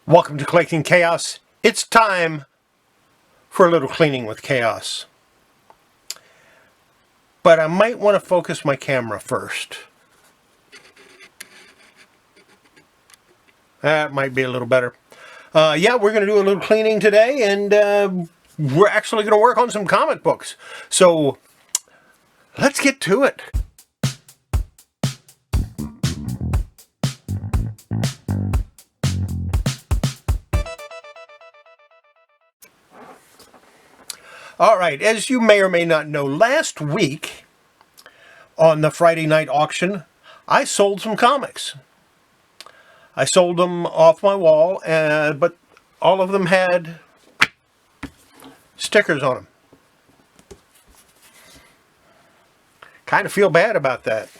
Welcome to Collecting Chaos. It's time for a little cleaning with Chaos. But I might want to focus my camera first. That might be a little better. Yeah, we're going to do a little cleaning today, and we're actually going to work on some comic books. So let's get to it. All right, as you may or may not know, last week on the Friday night auction, I sold some comics. I sold them off my wall, but all of them had stickers on them. Kind of feel bad about that.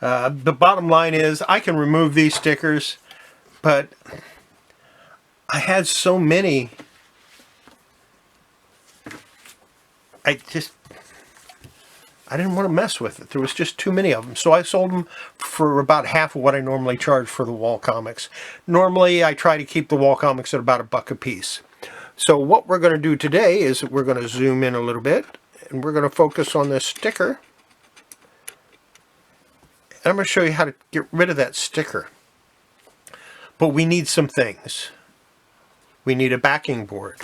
The bottom line is I can remove these stickers, but I had so many. I didn't want to mess with it. There was just too many of them. So I sold them for about half of what I normally charge for the wall comics. Normally I try to keep the wall comics at about $1 a piece. So what we're going to do today is we're going to zoom in a little bit and we're going to focus on this sticker. And I'm going to show you how to get rid of that sticker. But we need some things. We need a backing board.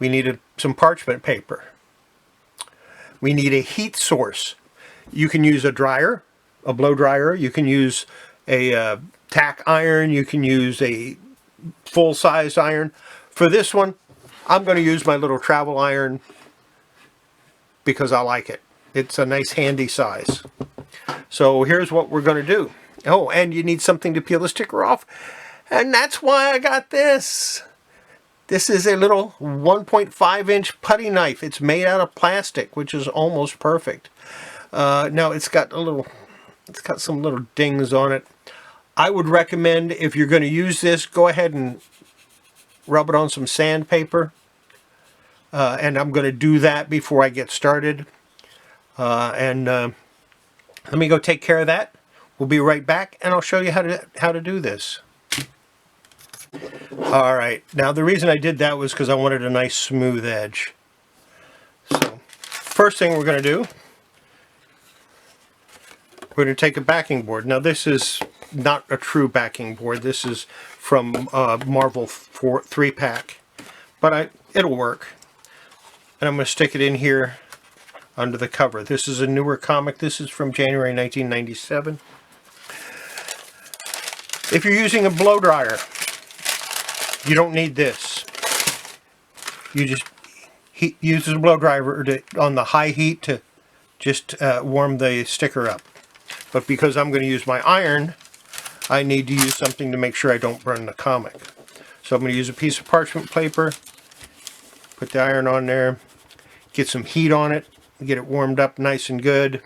We need some parchment paper. We need a heat source. You can use a dryer, a blow dryer. You can use a tack iron. You can use a full-size iron. For this one, I'm going to use my little travel iron because I like it. It's a nice handy size. So here's what we're going to do. Oh, and you need something to peel the sticker off. And that's why I got this. This is a little 1.5-inch putty knife. It's made out of plastic, which is almost perfect. Now it's got some little dings on it. I would recommend, if you're going to use this, go ahead and rub it on some sandpaper. And I'm going to do that before I get started. Let me go take care of that. We'll be right back, and I'll show you how to do this. Alright, now the reason I did that was because I wanted a nice smooth edge. So, first thing we're going to do, we're going to take a backing board. Now this is not a true backing board. This is from Marvel 3-pack. But it'll work. And I'm going to stick it in here under the cover. This is a newer comic. This is from January 1997. If you're using a blow dryer, you don't need this. You just use the blow dryer on the high heat to just warm the sticker up. But because I'm going to use my iron, I need to use something to make sure I don't burn the comic. So I'm going to use a piece of parchment paper, put the iron on there, get some heat on it, get it warmed up nice and good.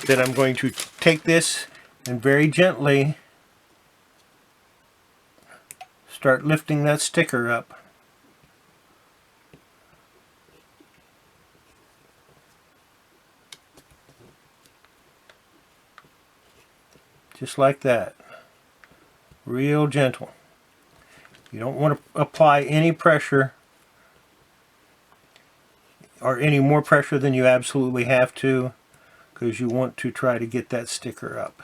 Then I'm going to take this and very gently start lifting that sticker up. Just like that. Real gentle. You don't want to apply any pressure or any more pressure than you absolutely have to, because you want to try to get that sticker up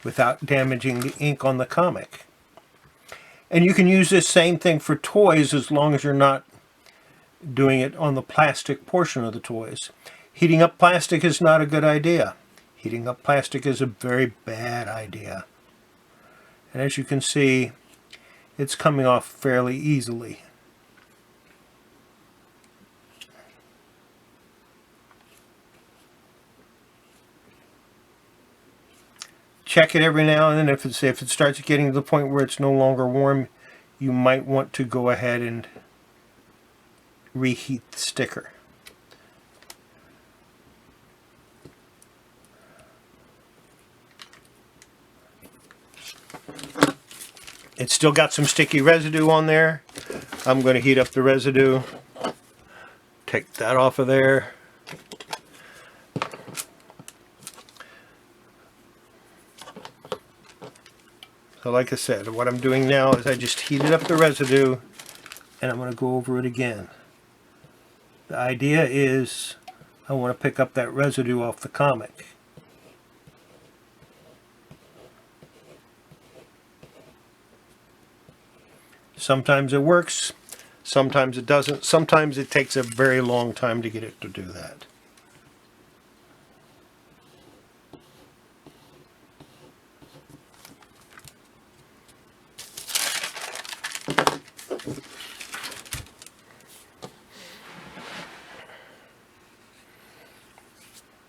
without damaging the ink on the comic. And you can use this same thing for toys as long as you're not doing it on the plastic portion of the toys. Heating up plastic is not a good idea. Heating up plastic is a very bad idea. And as you can see, it's coming off fairly easily. Check it every now and then. If it starts getting to the point where it's no longer warm, you might want to go ahead and reheat the sticker. It's still got some sticky residue on there. I'm going to heat up the residue Take that off of there. So like I said, what I'm doing now is I just heated up the residue and I'm going to go over it again. The idea is I want to pick up that residue off the comic. Sometimes it works, sometimes it doesn't. Sometimes it takes a very long time to get it to do that.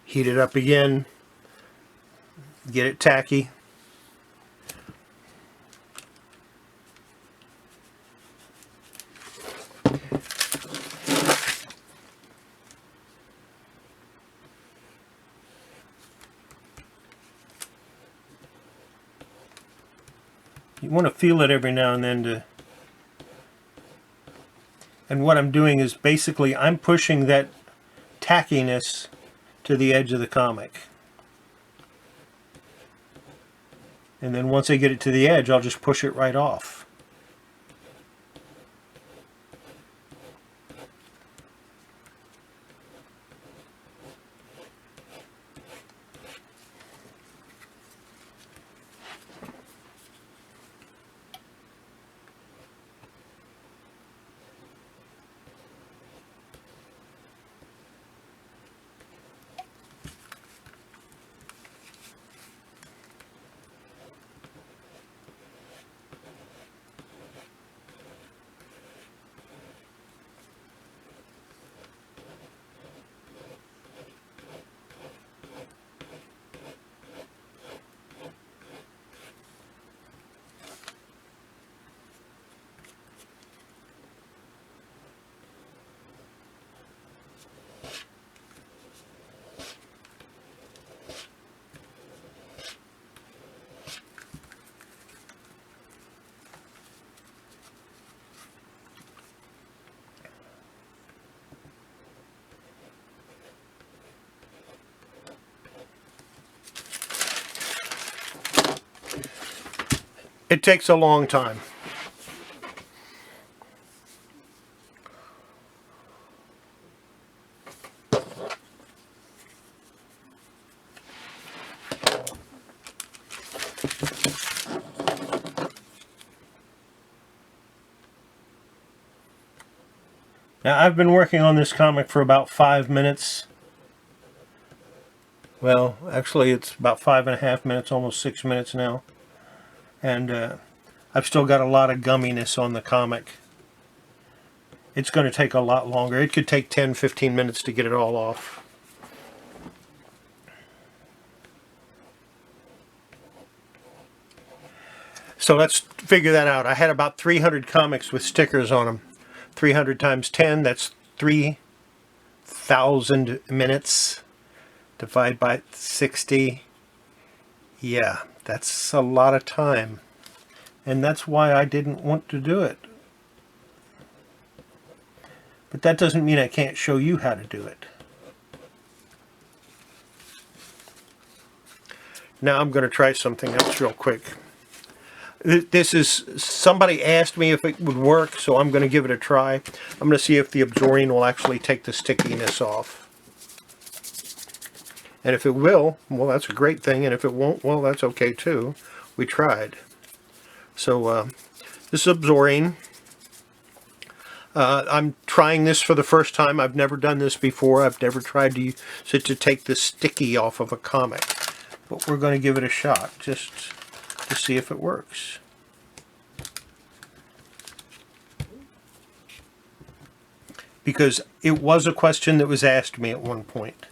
Heat it up again, get it tacky. You want to feel it every now and then and what I'm doing is basically I'm pushing that tackiness to the edge of the comic. And then once I get it to the edge, I'll just push it right off. It takes a long time. Now, I've been working on this comic for about 5 minutes. Well, actually it's about 5.5 minutes, almost 6 minutes now. And I've still got a lot of gumminess on the comic. It's going to take a lot longer. It could take 10-15 minutes to get it all off. So let's figure that out. I had about 300 comics with stickers on them. 300 times 10, that's 3,000 minutes. Divide by 60. Yeah, that's a lot of time. And that's why I didn't want to do it. But that doesn't mean I can't show you how to do it. Now I'm going to try something else real quick. This is, somebody asked me if it would work, so I'm going to give it a try. I'm going to see if the Absorbing will actually take the stickiness off. And if it will, well, that's a great thing. And if it won't, well, that's okay too. We tried. So this is Absorbing. I'm trying this for the first time. I've never done this before. I've never tried to use it to take the sticky off of a comic. But we're going to give it a shot just to see if it works. Because it was a question that was asked me at one point.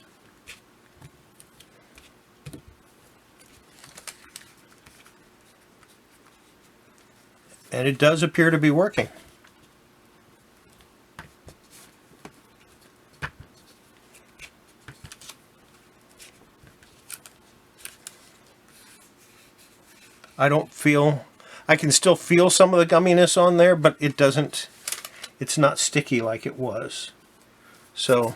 And it does appear to be working. I don't feel, I can still feel some of the gumminess on there, but it doesn't, it's not sticky like it was. So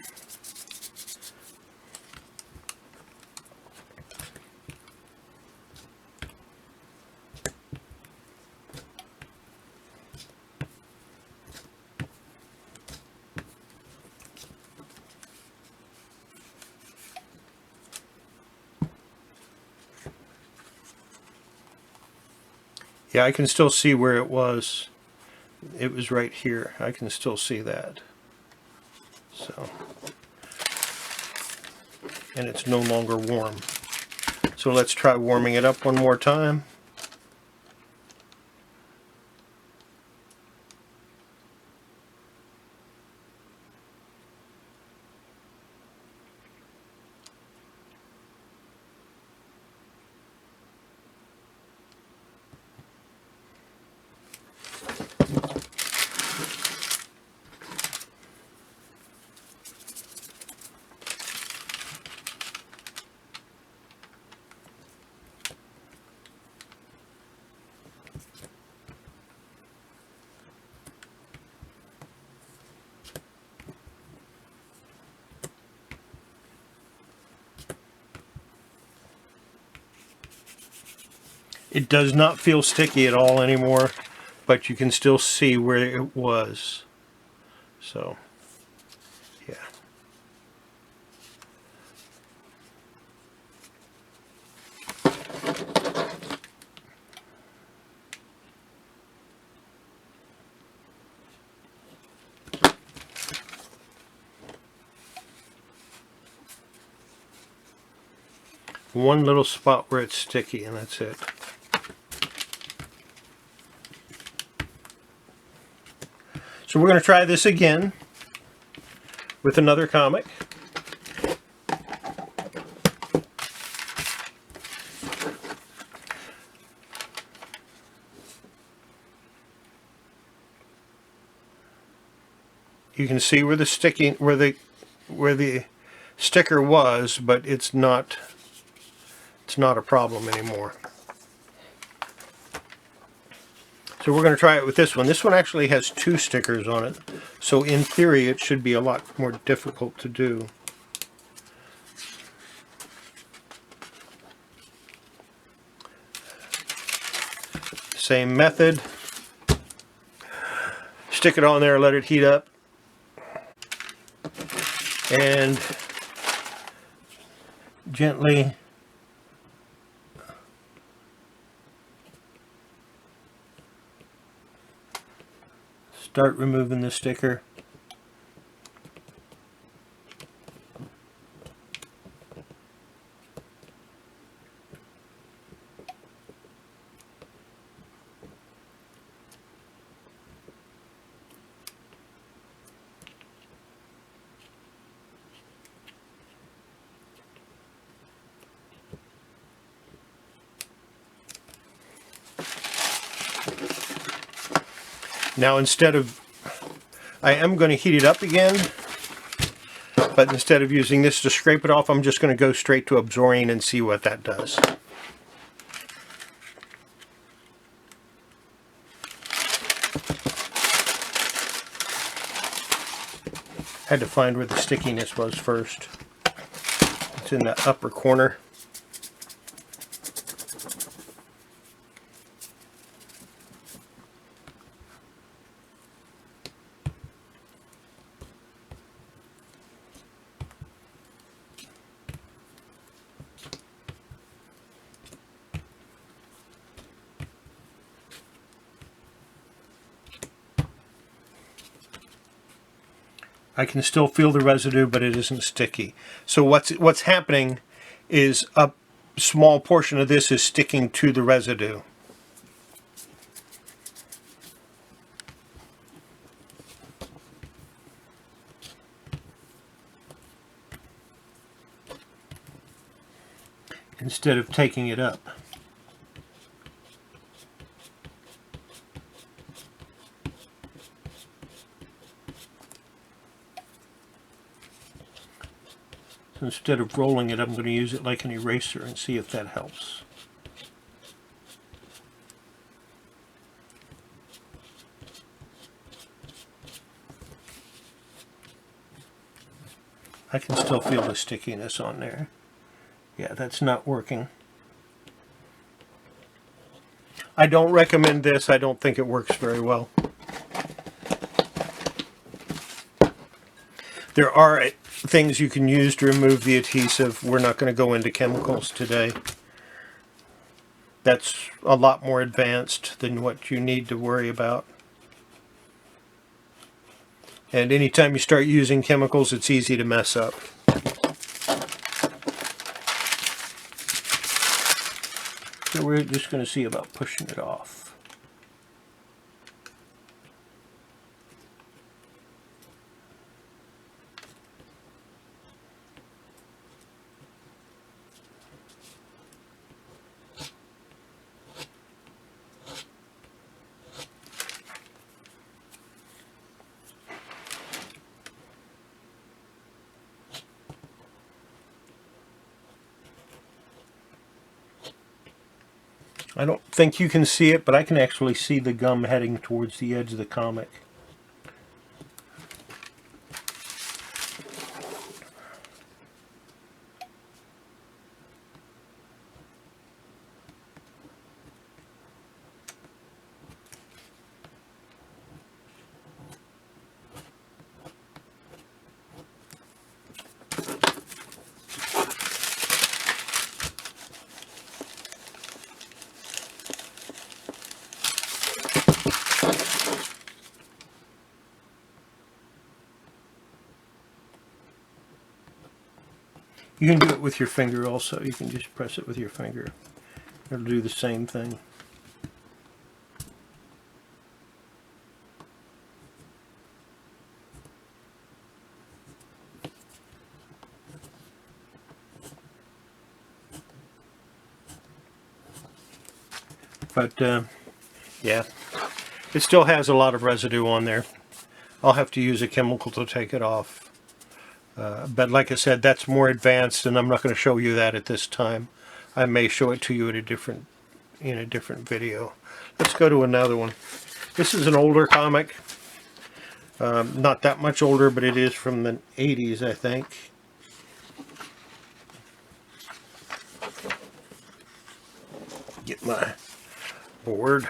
yeah, I can still see where it was. It was right here. I can still see that. So, and it's no longer warm. So let's try warming it up one more time. It does not feel sticky at all anymore, but you can still see where it was. So, yeah. One little spot where it's sticky, and that's it. So we're going to try this again with another comic. You can see where the sticking, where the sticker was, but it's not a problem anymore. So we're going to try it with this one. This one actually has 2 stickers on it, so in theory it should be a lot more difficult to do. Same method. Stick it on there, let it heat up, and gently start removing the sticker. Now I am going to heat it up again, but instead of using this to scrape it off, I'm just going to go straight to absorbing and see what that does. Had to find where the stickiness was first. It's in the upper corner. I can still feel the residue, but it isn't sticky. So what's happening is a small portion of this is sticking to the residue. Instead of taking it up. So instead of rolling it, I'm going to use it like an eraser and see if that helps. I can still feel the stickiness on there. Yeah, that's not working. I don't recommend this. I don't think it works very well. There are things you can use to remove the adhesive. We're not going to go into chemicals today. That's a lot more advanced than what you need to worry about. And anytime you start using chemicals, it's easy to mess up. So we're just going to see about pushing it off. I don't think you can see it, but I can actually see the gum heading towards the edge of the comic. You can do it with your finger also. You can just press it with your finger. It'll do the same thing. But yeah, it still has a lot of residue on there. I'll have to use a chemical to take it off. But like I said, that's more advanced, and I'm not going to show you that at this time. I may show it to you in a different video. Let's go to another one. This is an older comic. Not that much older, but it is from the 80s, I think. Get my board.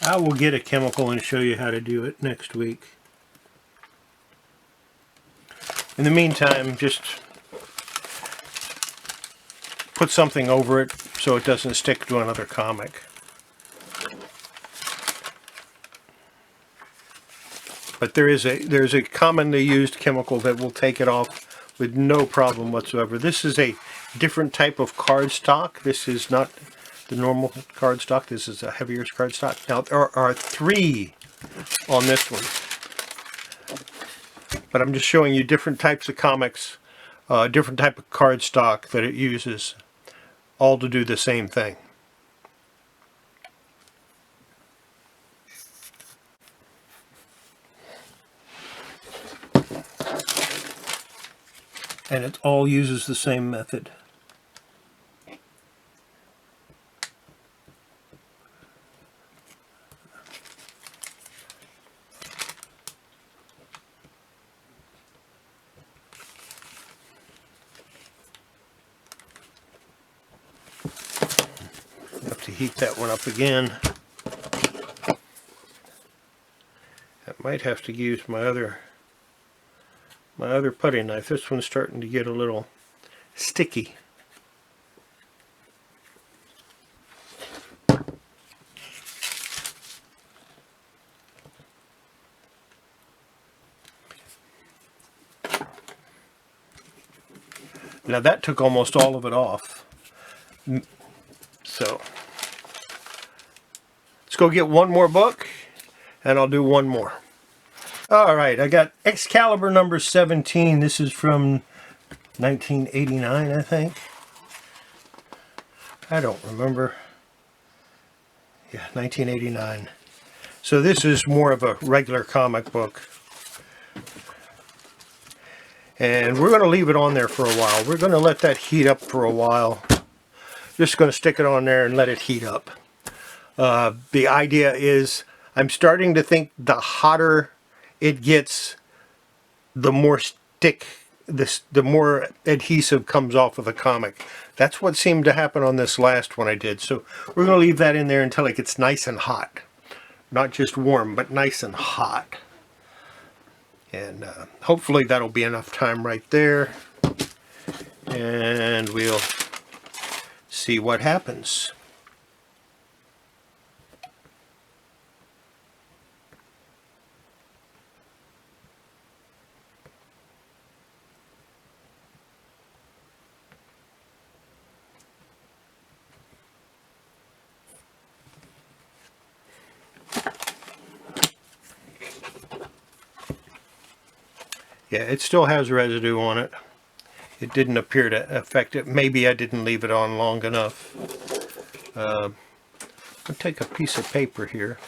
I will get a chemical and show you how to do it next week. In the meantime, just put something over it so it doesn't stick to another comic. But there's a commonly used chemical that will take it off with no problem whatsoever. This is a different type of cardstock. This is not the normal cardstock. This is a heavier cardstock. Now there are 3 on this one, but I'm just showing you different types of comics, different type of cardstock that it uses, all to do the same thing. And it all uses the same method. Have to heat that one up again. I might have to use my other putty knife. This one's starting to get a little sticky. Now that took almost all of it off. So let's go get one more book and I'll do one more. Alright, I got Excalibur number 17. This is from 1989, I think. I don't remember. Yeah, 1989. So this is more of a regular comic book. And we're going to leave it on there for a while. We're going to let that heat up for a while. Just going to stick it on there and let it heat up. The idea is, I'm starting to think the hotter it gets, the more the more adhesive comes off of the comic. That's what seemed to happen on this last one I did. So we're going to leave that in there until it gets nice and hot. Not just warm, but nice and hot. And hopefully that'll be enough time right there. And we'll see what happens. Yeah, it still has residue on it. It didn't appear to affect it. Maybe I didn't leave it on long enough. I'll take a piece of paper here.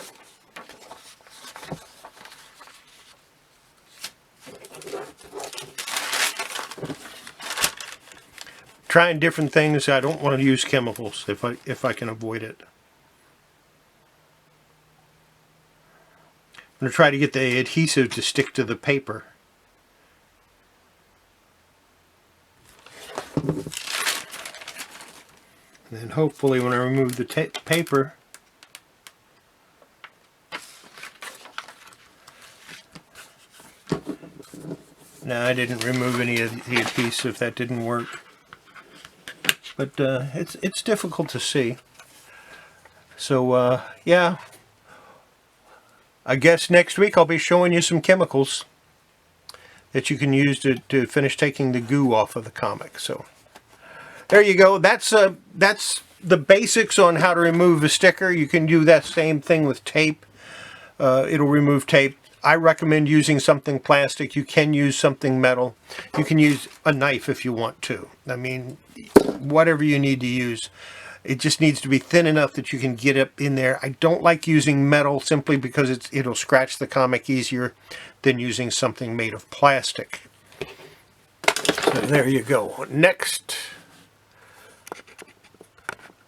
Trying different things. I don't want to use chemicals if I can avoid it. I'm going to try to get the adhesive to stick to the paper. And then hopefully when I remove the paper, no, I didn't remove any of the adhesive. That didn't work. But it's difficult to see. So yeah, I guess next week I'll be showing you some chemicals that you can use to finish taking the goo off of the comic. So there you go. That's the basics on how to remove a sticker. You can do that same thing with tape. It'll remove tape. I recommend using something plastic. You can use something metal. You can use a knife if you want to. I mean, whatever you need to use. It just needs to be thin enough that you can get up in there. I don't like using metal simply because it'll scratch the comic easier than using something made of plastic. So there you go. Next,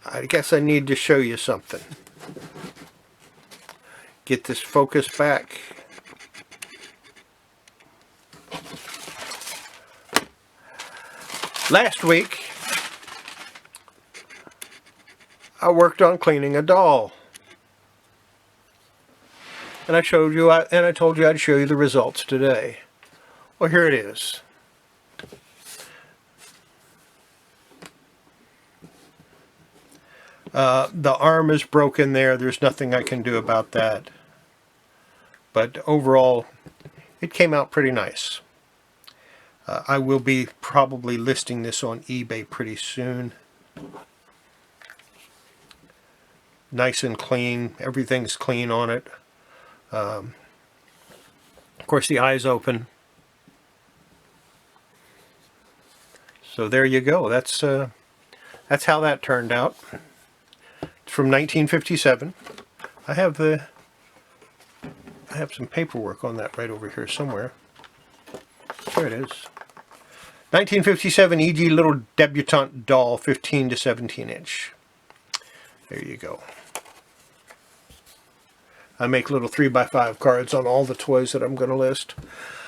I guess I need to show you something. Get this focus back. Last week, I worked on cleaning a doll. and I told you I'd show you the results today. Well, here it is. The arm is broken there. There's nothing I can do about that. But overall, it came out pretty nice. I will be probably listing this on eBay pretty soon. Nice and clean. Everything's clean on it. Of course, the eye's open. So there you go. That's how that turned out. It's from 1957. I have some paperwork on that right over here somewhere. There it is. 1957 E.G. Little Debutante Doll, 15 to 17 inch. There you go. I make little 3x5 cards on all the toys that I'm going to list.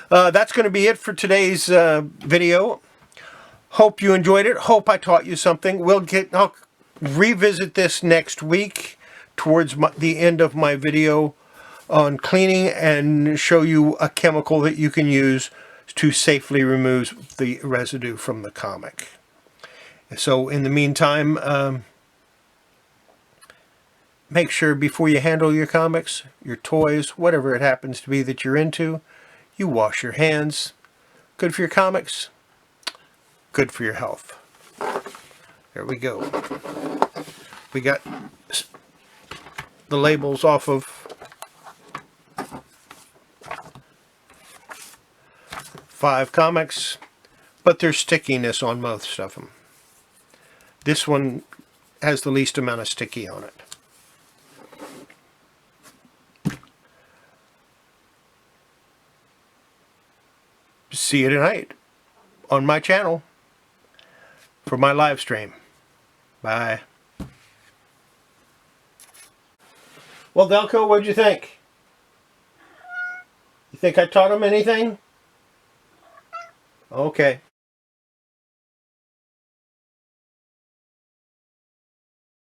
That's going to be it for today's video. Hope you enjoyed it. Hope I taught you something. I'll revisit this next week towards the end of my video on cleaning and show you a chemical that you can use to safely remove the residue from the comic. So in the meantime, make sure before you handle your comics, your toys, whatever it happens to be that you're into, you wash your hands. Good for your comics, good for your health. There we go. We got the labels off of 5 comics, but there's stickiness on most of them. This one has the least amount of sticky on it. See you tonight on my channel for my live stream. Bye. Well, Delco, what'd you think? You think I taught him anything? Okay.